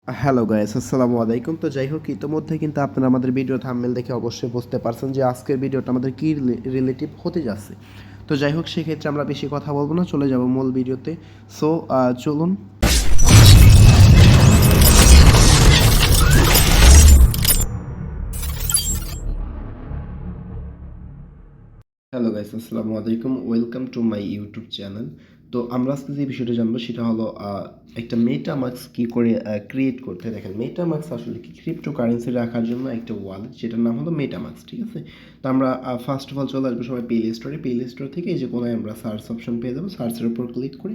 Hello guys, আসসালামু আলাইকুম। তো যাই হোক, ইতোমধ্যে কিন্তু আপনারা আমাদের ভিডিও থাম্বনেল দেখে অবশ্যই বুঝতে পারছেন যে আজকের ভিডিওটা আমাদের কী রিলেটিভ হতে যাচ্ছে। তো যাই হোক, সেক্ষেত্রে আমরা বেশি কথা বলবো না, চলে যাব মূল ভিডিওতে। সো চলুন। হ্যালো গাইস, আসসালামু আলাইকুম। Welcome to my YouTube channel. তো আমরা আজকে যে বিষয়টা জানবো সেটা হলো একটা মেটামাস্ক কী করে ক্রিয়েট করতে। দেখেন, মেটামাস্ক আসলে কি ক্রিপ্টোকারেন্সি রাখার জন্য একটা ওয়ালেট, যেটার নাম হলো মেটামাস্ক, ঠিক আছে? তো আমরা ফার্স্ট অফ অল চলে আসবো সবাই প্লে স্টোর থেকে এই যে কোনায় আমরা সার্চ অপশন পেয়ে যাবো, সার্চের উপর ক্লিক করে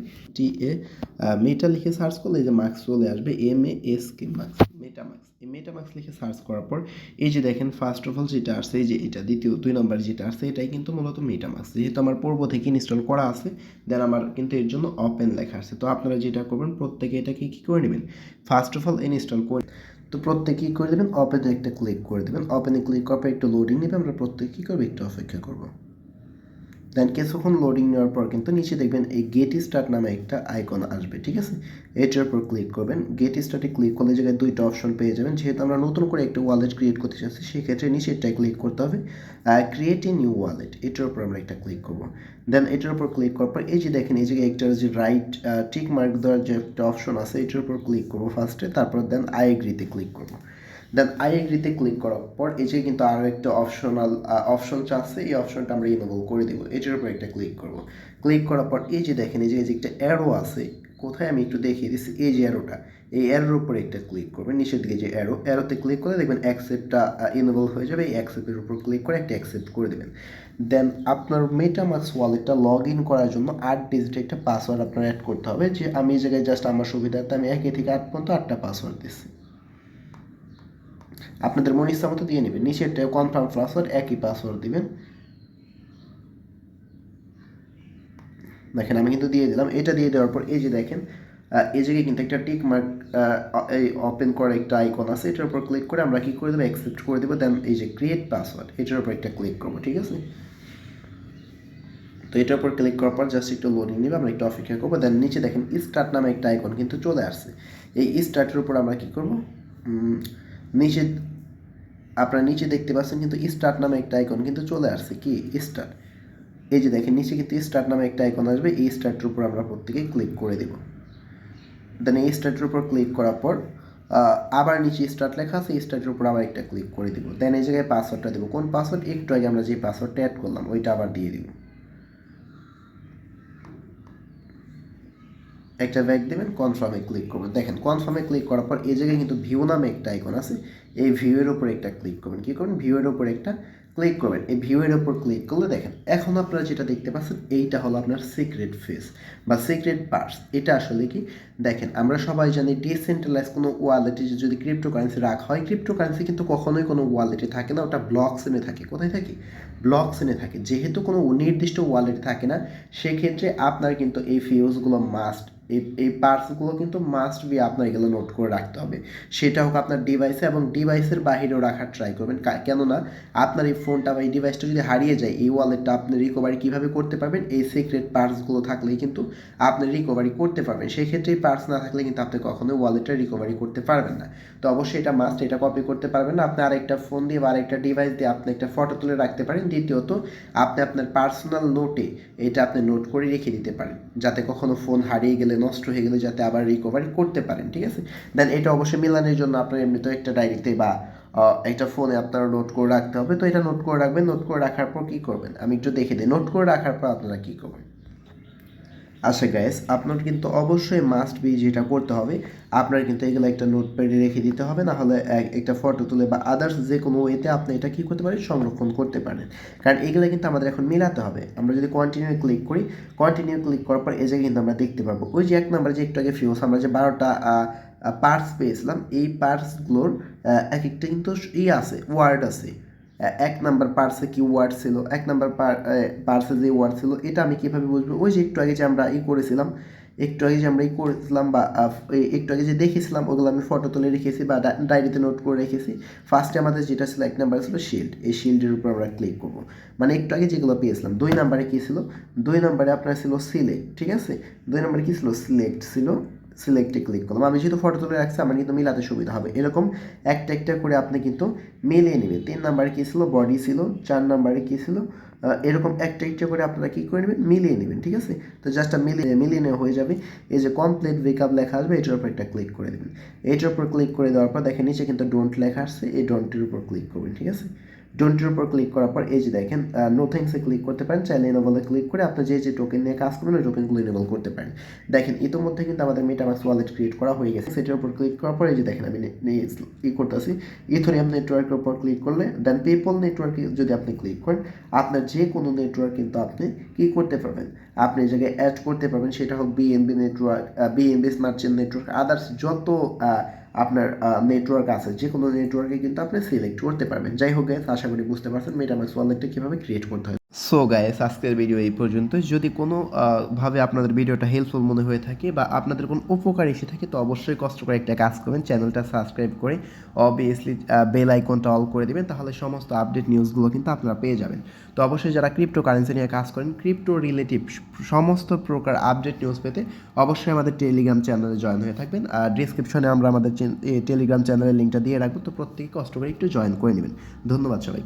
মেটা লিখে সার্চ করলে এই যে মাস্ক চলে আসবে, MASK মাস্ক, মেটামাস্ক। এই মেটামাস্ক লিখে সার্চ করার পর এই যে দেখেন ফার্স্ট অফ অল যেটা আসছে, এই যে এটা দ্বিতীয় 2 নম্বর যেটা আসছে, এটাই কিন্তু মূলত মেটামাস্ক। যেহেতু আমার পূর্ব থেকে ইনস্টল করা আছে, দেন আমার কিন্তু এর জন্য ওপেন লেখা আছে। তো আপনারা যেটা করবেন, প্রত্যেকে এটাকে কী করে নেবেন, ফার্স্ট অফ অল ইনস্টল করে, তো প্রত্যেকে কী করে দেবেন, ওপেনে একটা ক্লিক করে দেবেন। ওপেনে ক্লিক করার পর একটু লোডিং নেবে, আমরা প্রত্যেকে কী করবো, একটু অপেক্ষা করবো। দেন কিছুক্ষণ লোডিং নেওয়ার পর কিন্তু নিচে দেখবেন এই গেট স্টার্ট নামে একটা আইকন আসবে, ঠিক আছে? এটার উপর ক্লিক করবেন। গেট স্টার্টে ক্লিক করলে জায়গায় দুইটা অপশন পেয়ে যাবেন। যেহেতু আমরা নতুন করে একটা ওয়ালেট ক্রিয়েট করতে চাচ্ছি, সেক্ষেত্রে নিচেরটায় ক্লিক করতে হবে, ক্রিয়েট এ নিউ ওয়ালেট, এটার উপর আমরা একটা ক্লিক করবো। দেন এটার উপর ক্লিক করার পর এই যে দেখেন এই জায়গায় একটা যে রাইট টিক মার্ক দেওয়ার যে একটা অপশন আছে, এটার উপর ক্লিক করবো ফার্স্টে, তারপর দেন আই এগ্রিতে ক্লিক করবো। দেন আই এগ্রিতে ক্লিক করার পর এই যে কিন্তু আরও একটা অপশন চাচ্ছে, এই অপশনটা আমরা ইনেবল করে দেবো। এটার উপর একটা ক্লিক করব। ক্লিক করার পর এই যে দেখেন এই যে একটা অ্যারো আছে, কোথায় আমি একটু দেখিয়ে দিচ্ছি, এই যে অ্যারোটা, এই অ্যারোর উপরে একটা ক্লিক করবেন। নিচের দিকে যে অ্যারোতে ক্লিক করলে দেখবেন অ্যাকসেপ্টটা ইনেবল হয়ে যাবে। এই অ্যাকসেপ্টের উপর ক্লিক করে একটা অ্যাকসেপ্ট করে দেবেন। দেন আপনার মেটামাস্ক ওয়ালেটটা লগ ইন করার জন্য 8 ডিজিটের একটা পাসওয়ার্ড আপনার অ্যাড করতে হবে। যে আমি এই জায়গায় জাস্ট আমার সুবিধার্থে আমি 1 থেকে 8 পর্যন্ত 8টা পাসওয়ার্ড দিচ্ছি। আপনাদের মন ইচ্ছা মতো দিয়ে নেবেন। নিচেরটা কনফার্ম পাসওয়ার্ড, একই পাসওয়ার্ড দিবেন। দেখেন আমি কিন্তু দিয়ে দিলাম। এটা দিয়ে দেওয়ার পর এই যে দেখেন এই জায়গায় কিন্তু একটা টিক মার্ক এই ওপেন করার একটা আইকন আছে, এটার উপর ক্লিক করে আমরা কি করে দেবো, অ্যাকসেপ্ট করে দেবো। দেন এই যে ক্রিয়েট পাসওয়ার্ড, এটার উপর একটা ক্লিক করবো, ঠিক আছে? তো এটার উপর ক্লিক করার পর জাস্ট একটু লোডিং নেবে, আমরা একটু অপেক্ষা করবো। দেন নিচে দেখেন স্টার্ট নামে একটা আইকন কিন্তু চলে আসছে। এই স্টার্টের উপর আমরা কি করবো, নিচে আপনারা নিচে দেখতে পাচ্ছেন কিন্তু স্টার্ট নামে একটা আইকন কিন্তু চলে আসছে, কি স্টার্ট। এই যে দেখেন নিচে কিন্তু স্টার্ট নামে একটা আইকন আসবে, এই স্টার্টের উপর আমরা প্রত্যেকে ক্লিক করে দেব। দেন এই স্টার্টের উপর ক্লিক করার পর আবার নিচে স্টার্ট লেখা আছে, এই স্টার্টের উপর আবার একটা ক্লিক করে দিব। দেন এই জায়গায় পাসওয়ার্ডটা দেবো। কোন পাসওয়ার্ড, একটু আগে আমরা যে পাসওয়ার্ডটা অ্যাড করলাম ওইটা আবার দিয়ে দিব। একটা ব্যাক দেবেন, কনফার্মে ক্লিক করবেন। দেখেন কনফার্মে ক্লিক করার পর এই জায়গায় কিন্তু ভিউ নামে একটা আইকন আছে, এই ভিউয়ের উপর একটা ক্লিক করবেন। কী করবেন, ভিউয়ের উপর একটা ক্লিক করবেন। এই ভিউয়ের উপর ক্লিক করলে দেখেন এখন আপনারা যেটা দেখতে পাচ্ছেন, এইটা হলো আপনার সিক্রেট ফেস বা সিক্রেট পার্স। এটা আসলে কি, দেখেন আমরা সবাই জানি ডিসেন্ট্রালাইজ কোনো ওয়ালেটে যদি ক্রিপ্টোকারেন্সি রাখা হয়, ক্রিপ্টোকারেন্সি কিন্তু কখনোই কোনো ওয়ালেটে থাকে না, ওটা ব্লক চেনে থাকে। কোথায় থাকে, ব্লক চেনে থাকে। যেহেতু কোনো নির্দিষ্ট ওয়ালেটে থাকে না, সেক্ষেত্রে আপনার কিন্তু এই ফিউজগুলো মাস্ট, এই পার্টসগুলো কিন্তু মাস্ট বি আপনার এগুলো নোট করে রাখতে হবে। সেটা হোক আপনার ডিভাইসে, এবং ডিভাইসের বাহিরেও রাখার ট্রাই করবেন। কেননা আপনার এই ফোনটা বা এই ডিভাইসটা যদি হারিয়ে যায়, এই ওয়ালেটটা আপনি রিকভারি কীভাবে করতে পারবেন, এই সিক্রেট পার্টসগুলো থাকলেই কিন্তু আপনি রিকভারি করতে পারবেন। সেই ক্ষেত্রে এই পার্টস না থাকলে কিন্তু আপনি কখনোই ওয়ালেটটা রিকভারি করতে পারবেন না। তো অবশ্যই এটা মাস্ট, এটা কপি করতে পারবেন না। আপনি আরেকটা ফোন দিয়ে বা আরেকটা ডিভাইস দিয়ে আপনি একটা ফটো তুলে রাখতে পারেন। দ্বিতীয়ত আপনি আপনার পার্সোনাল নোটে এটা আপনি নোট করে রেখে দিতে পারেন, যাতে কখনো ফোন হারিয়ে গেলে, নষ্ট হয়ে গেলে যাতে আবার রিকভারি করতে পারেন, ঠিক আছে? দেন এটা অবশ্যই মিলানের জন্য আপনার এমনিতেও একটা ডায়েরিতে বা একটা ফোনে আপনারা নোট করে রাখতে হবে। তো এটা নোট করে রাখবেন। নোট করে রাখার পর কী করবেন, আমি একটু দেখে দিই। নোট করে রাখার পর আপনারা কী করবেন। আচ্ছা গাইস, আপনার কিন্তু অবশ্যই মাস্ট বি যেটা করতে হবে, আপনার কিন্তু এগুলো একটা নোটপ্যাডে রেখে দিতে হবে। না হলে একটা ফটো তুলে বা আদার্স যে কোনো ওয়েতে আপনি এটা কী করতে পারেন, সংরক্ষণ করতে পারেন। কারণ এগুলো কিন্তু আমাদের এখন মেলাতে হবে। আমরা যদি কন্টিনিউ ক্লিক করি, কন্টিনিউ ক্লিক করার পর এই জায়গায় কিন্তু আমরা দেখতে পারবো ওই যে 1 নাম্বার যে একটু আগে ফিউজ আমরা যে 12টা পার্টস পেয়েছিলাম, এই পার্টসগুলোর এক একটা কিন্তু আছে, ওয়ার্ড আছে। 1 নাম্বার পার্সে কি ওয়ার্ড ছিল, 1 নাম্বার পার্সে যে ওয়ার্ড ছিল, এটা আমি কীভাবে বুঝবো, ওই যে একটু আগে যে আমরা করেছিলাম, বা একটু আগে যে দেখেছিলাম, ওগুলো আমি ফটো তুলে রেখেছি বা ডায়েরিতে নোট করে রেখেছি। ফার্স্টে আমাদের যেটা ছিল 1 নাম্বার ছিল শিল্ড, এই শিল্ডের উপর আমরা ক্লিক করবো। মানে একটু আগে যেগুলো পেয়েছিলাম। 2 নাম্বারে কী ছিল, 2 নাম্বারে আপনার ছিল সিলেক্ট, ঠিক আছে? 2 নাম্বারে কী ছিল, সিলেক্ট ছিল। সিলেক্টে ক্লিক করলাম। আমি যেহেতু ফটো তুলে রাখছি আমার কিন্তু মিলাতে সুবিধা হবে। এরকম একটা একটা করে আপনি কিন্তু মিলিয়ে নেবেন। 3 নাম্বারে কী ছিল, বডি ছিল। 4 নাম্বারে কী ছিল, এরকম একটা একটা করে আপনারা কী করে নেবেন, মিলিয়ে নেবেন। ঠিক আছে, তো জাস্ট মিলিয়ে নেওয়া হয়ে যাবে। এই যে কমপ্লিট ব্রেকআপ লেখা আসবে, এটার উপর একটা ক্লিক করে দেবেন। এটার উপর ক্লিক করে দেওয়ার পর দেখেন নিচে কিন্তু ডোন্ট লেখা আসছে, এই ডোন্টের উপর ক্লিক করবেন। ঠিক আছে, ডোন্টের উপর ক্লিক করার পর এই যে দেখেন নো থ্যাঙ্কসে ক্লিক করতে পারেন, চাইলে এনেবলে ক্লিক করে আপনি যে টোকেন নিয়ে কাজ করবেন ওই টোকেনগুলো এনেবল করতে পারেন। দেখেন ইতিমধ্যে কিন্তু আমাদের মেটামাক্স ওয়ালেট ক্রিয়েট করা হয়ে গেছে। সেটার উপর ক্লিক করার পর এই যে দেখেন আমি করতেছি ইথেরিয়াম নেটওয়ার্কের উপর ক্লিক করলে দেন পেপল নেটওয়ার্কে যদি আপনি ক্লিক করেন আপনার যে কোনো নেটওয়ার্ক কিন্তু আপনি কি করতে পারবেন, আপনি এই জায়গায় অ্যাড করতে পারবেন। সেটা হোক BNB network, BNB smart chain network, others যত আপনার নেটওয়ার্ক আছে যে কোনো নেটওয়ার্কে কিন্তু আপনি সিলেক্ট করতে পারবেন। যাই হোক গাইস, আশা করি বুঝতে পারছেন মেটামাক্স ওয়ালেটটা কীভাবে ক্রিয়েট করতে হয়। সো গাইস, আজকের ভিডিও এই পর্যন্ত। যদি কোনো ভাবে আপনাদের ভিডিওটা হেল্পফুল মনে হয়ে থাকে বা আপনাদের কোনো উপকার এসে থাকে তো অবশ্যই কষ্ট করে একটা কাজ করবেন, চ্যানেলটা সাবস্ক্রাইব করে অবভিয়াসলি বেল আইকনটা অল করে দেবেন, তাহলে সমস্ত আপডেট নিউজগুলো কিন্তু আপনারা পেয়ে যাবেন। তো অবশ্যই যারা ক্রিপ্টো কারেন্সি নিয়ে কাজ করেন, ক্রিপ্টো রিলেটিভ সমস্ত প্রকার আপডেট নিউজ পেতে অবশ্যই আমাদের টেলিগ্রাম চ্যানেলে জয়েন হয়ে থাকবেন। আর ডিসক্রিপশনে আমরা আমাদের টেলিগ্রাম চ্যানেলের লিঙ্কটা দিয়ে রাখবো, তো প্রত্যেকে কষ্ট করে একটু জয়েন করে নেবেন। ধন্যবাদ সবাই।